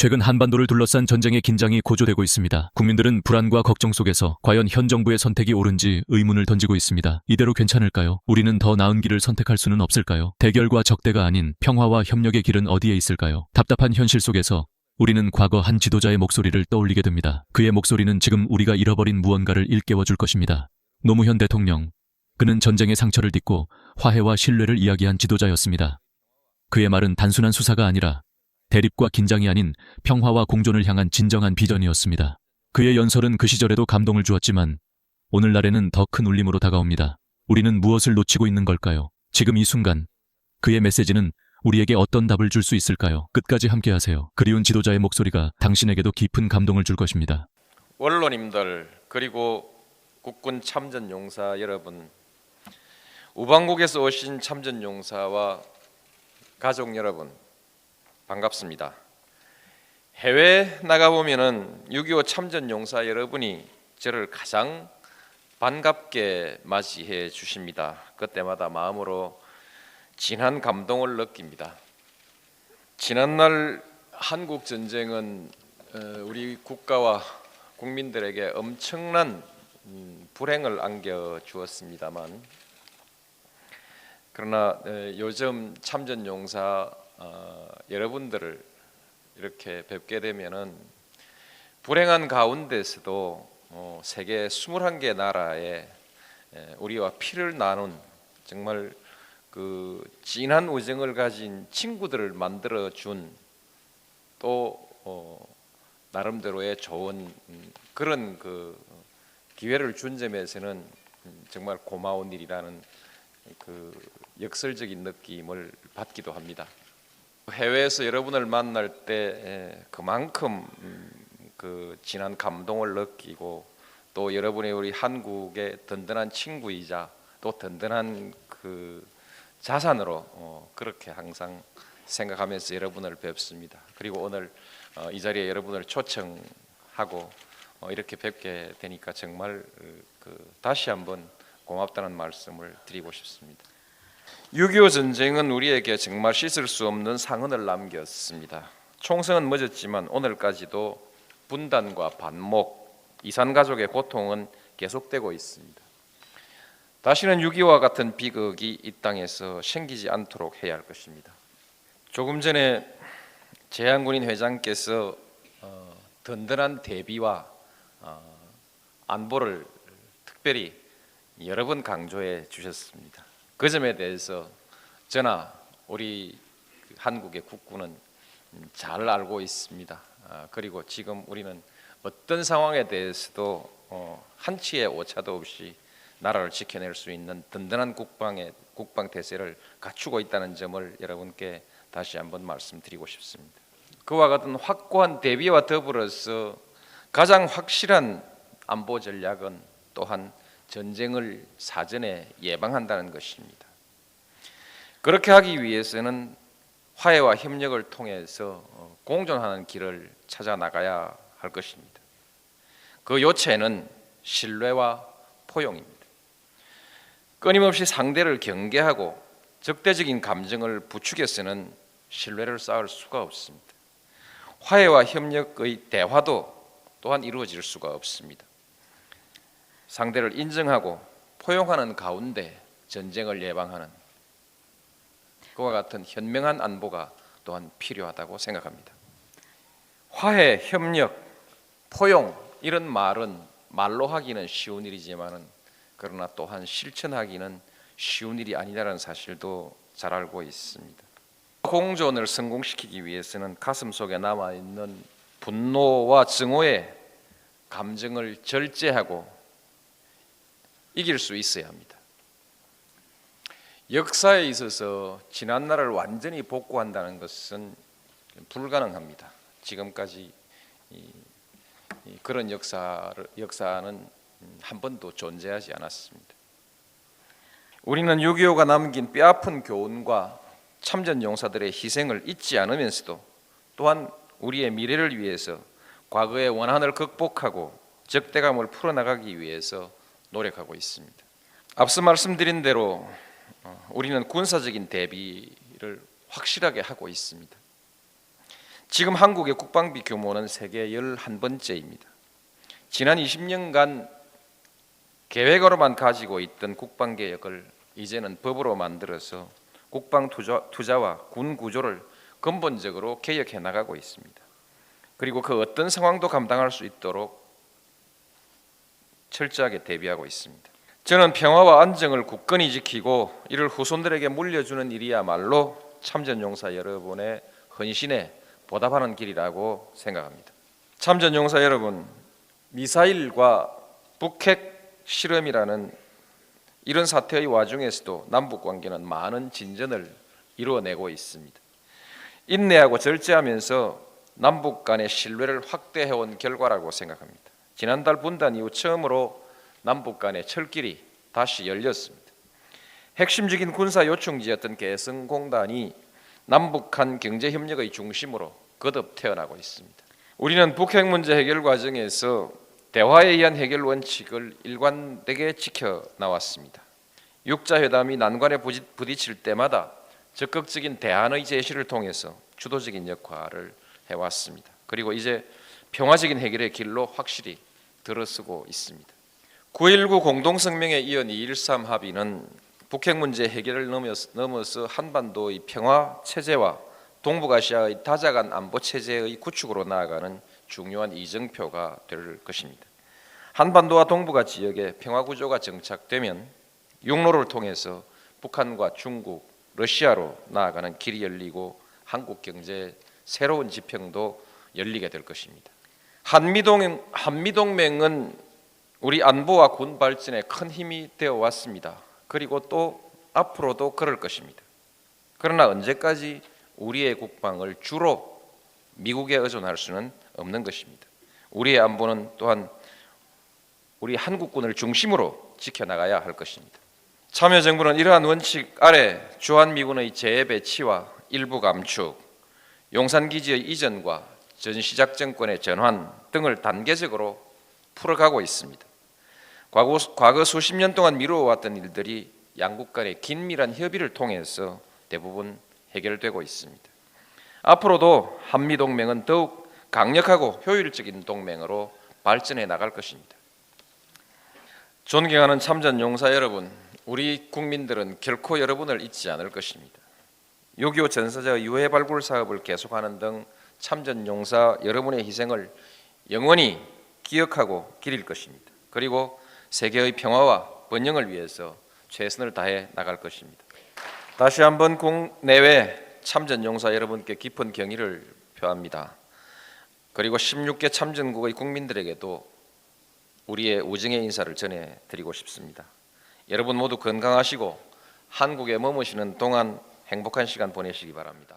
최근 한반도를 둘러싼 전쟁의 긴장이 고조되고 있습니다. 국민들은 불안과 걱정 속에서 과연 현 정부의 선택이 옳은지 의문을 던지고 있습니다. 이대로 괜찮을까요? 우리는 더 나은 길을 선택할 수는 없을까요? 대결과 적대가 아닌 평화와 협력의 길은 어디에 있을까요? 답답한 현실 속에서 우리는 과거 한 지도자의 목소리를 떠올리게 됩니다. 그의 목소리는 지금 우리가 잃어버린 무언가를 일깨워줄 것입니다. 노무현 대통령. 그는 전쟁의 상처를 딛고 화해와 신뢰를 이야기한 지도자였습니다. 그의 말은 단순한 수사가 아니라 대립과 긴장이 아닌 평화와 공존을 향한 진정한 비전이었습니다. 그의 연설은 그 시절에도 감동을 주었지만 오늘날에는 더 큰 울림으로 다가옵니다. 우리는 무엇을 놓치고 있는 걸까요? 지금 이 순간 그의 메시지는 우리에게 어떤 답을 줄 수 있을까요? 끝까지 함께하세요. 그리운 지도자의 목소리가 당신에게도 깊은 감동을 줄 것입니다. 원로님들 그리고 국군 참전용사 여러분, 우방국에서 오신 참전용사와 가족 여러분, 반갑습니다. 해외 나가보면은 6.25 참전용사 여러분이 저를 가장 반갑게 맞이해 주십니다. 그때마다 마음으로 진한 감동을 느낍니다. 지난날 한국 전쟁은 우리 국가와 국민들에게 엄청난 불행을 안겨 주었습니다만, 그러나 요즘 참전용사 여러분들을 이렇게 뵙게 되면은 불행한 가운데서도 세계 21개 나라에 우리와 피를 나눈 정말 그 진한 우정을 가진 친구들을 만들어 준 또 나름대로의 좋은 그런 그 기회를 준 점에서는 정말 고마운 일이라는 그 역설적인 느낌을 받기도 합니다. 해외에서 여러분을 만날 때 그만큼 그 진한 감동을 느끼고, 또 여러분이 우리 한국의 든든한 친구이자 또 든든한 그 자산으로 그렇게 항상 생각하면서 여러분을 뵙습니다. 그리고 오늘 이 자리에 여러분을 초청하고 이렇게 뵙게 되니까 정말 다시 한번 고맙다는 말씀을 드리고 싶습니다. 6.25 전쟁은 우리에게 정말 씻을 수 없는 상흔을 남겼습니다. 총성은 멎었지만 오늘까지도 분단과 반목, 이산가족의 고통은 계속되고 있습니다. 다시는 6.25와 같은 비극이 이 땅에서 생기지 않도록 해야 할 것입니다. 조금 전에 재한군인 회장께서 든든한 대비와 안보를 특별히 여러 번 강조해 주셨습니다. 그 점에 대해서 저나 우리 한국의 국군은 잘 알고 있습니다. 그리고 지금 우리는 어떤 상황에 대해서도 한치의 오차도 없이 나라를 지켜낼 수 있는 든든한 국방 태세를 갖추고 있다는 점을 여러분께 다시 한번 말씀드리고 싶습니다. 그와 같은 확고한 대비와 더불어서 가장 확실한 안보 전략은 또한 전쟁을 사전에 예방한다는 것입니다. 그렇게 하기 위해서는 화해와 협력을 통해서 공존하는 길을 찾아 나가야 할 것입니다. 그 요체는 신뢰와 포용입니다. 끊임없이 상대를 경계하고 적대적인 감정을 부추겨서는 신뢰를 쌓을 수가 없습니다. 화해와 협력의 대화도 또한 이루어질 수가 없습니다. 상대를 인정하고 포용하는 가운데 전쟁을 예방하는 그와 같은 현명한 안보가 또한 필요하다고 생각합니다. 화해, 협력, 포용 이런 말은 말로 하기는 쉬운 일이지만은 그러나 또한 실천하기는 쉬운 일이 아니라는 사실도 잘 알고 있습니다. 공존을 성공시키기 위해서는 가슴속에 남아있는 분노와 증오의 감정을 절제하고 이길 수 있어야 합니다. 역사에 있어서 지난날을 완전히 복구한다는 것은 불가능합니다. 지금까지 그런 역사는 한 번도 존재하지 않았습니다. 우리는 6.25가 남긴 뼈아픈 교훈과 참전용사들의 희생을 잊지 않으면서도 또한 우리의 미래를 위해서 과거의 원한을 극복하고 적대감을 풀어나가기 위해서 노력하고 있습니다. 앞서 말씀드린 대로 우리는 군사적인 대비를 확실하게 하고 있습니다. 지금 한국의 국방비 규모는 세계 11번째입니다. 지난 20년간 계획으로만 가지고 있던 국방개혁을 이제는 법으로 만들어서 국방 투자와 군 구조를 근본적으로 개혁해 나가고 있습니다. 그리고 그 어떤 상황도 감당할 수 있도록 철저하게 대비하고 있습니다. 저는 평화와 안정을 굳건히 지키고 이를 후손들에게 물려주는 일이야말로 참전용사 여러분의 헌신에 보답하는 길이라고 생각합니다. 참전용사 여러분, 미사일과 북핵 실험이라는 이런 사태의 와중에서도 남북 관계는 많은 진전을 이루어내고 있습니다. 인내하고 절제하면서 남북 간의 신뢰를 확대해온 결과라고 생각합니다. 지난달 분단 이후 처음으로 남북 간의 철길이 다시 열렸습니다. 핵심적인 군사 요충지였던 개성공단이 남북한 경제협력의 중심으로 거듭 태어나고 있습니다. 우리는 북핵 문제 해결 과정에서 대화에 의한 해결 원칙을 일관되게 지켜나왔습니다. 육자회담이 난관에 부딪힐 때마다 적극적인 대안의 제시를 통해서 주도적인 역할을 해왔습니다. 그리고 이제 평화적인 해결의 길로 확실히 들어서고 있습니다. 9.19 공동성명에 이은 2.13 합의는 북핵 문제 해결을 넘어서 한반도의 평화 체제와 동북아시아의 다자간 안보 체제의 구축으로 나아가는 중요한 이정표가 될 것입니다. 한반도와 동북아 지역의 평화 구조가 정착되면 육로를 통해서 북한과 중국, 러시아로 나아가는 길이 열리고 한국 경제의 새로운 지평도 열리게 될 것입니다. 한미동맹은 우리 안보와 군 발전에 큰 힘이 되어 왔습니다. 그리고 또 앞으로도 그럴 것입니다. 그러나 언제까지 우리의 국방을 주로 미국에 의존할 수는 없는 것입니다. 우리의 안보는 또한 우리 한국군을 중심으로 지켜나가야 할 것입니다. 참여정부는 이러한 원칙 아래 주한미군의 재배치와 일부 감축, 용산기지의 이전과 전시작전권의 전환 등을 단계적으로 풀어가고 있습니다. 과거 수십 년 동안 미루어왔던 일들이 양국 간의 긴밀한 협의를 통해서 대부분 해결되고 있습니다. 앞으로도 한미동맹은 더욱 강력하고 효율적인 동맹으로 발전해 나갈 것입니다. 존경하는 참전용사 여러분, 우리 국민들은 결코 여러분을 잊지 않을 것입니다. 6.25 전사자의 유해 발굴 사업을 계속하는 등 참전용사 여러분의 희생을 영원히 기억하고 기릴 것입니다. 그리고 세계의 평화와 번영을 위해서 최선을 다해 나갈 것입니다. 다시 한번 국내외 참전용사 여러분께 깊은 경의를 표합니다. 그리고 16개 참전국의 국민들에게도 우리의 우정의 인사를 전해드리고 싶습니다. 여러분 모두 건강하시고 한국에 머무시는 동안 행복한 시간 보내시기 바랍니다.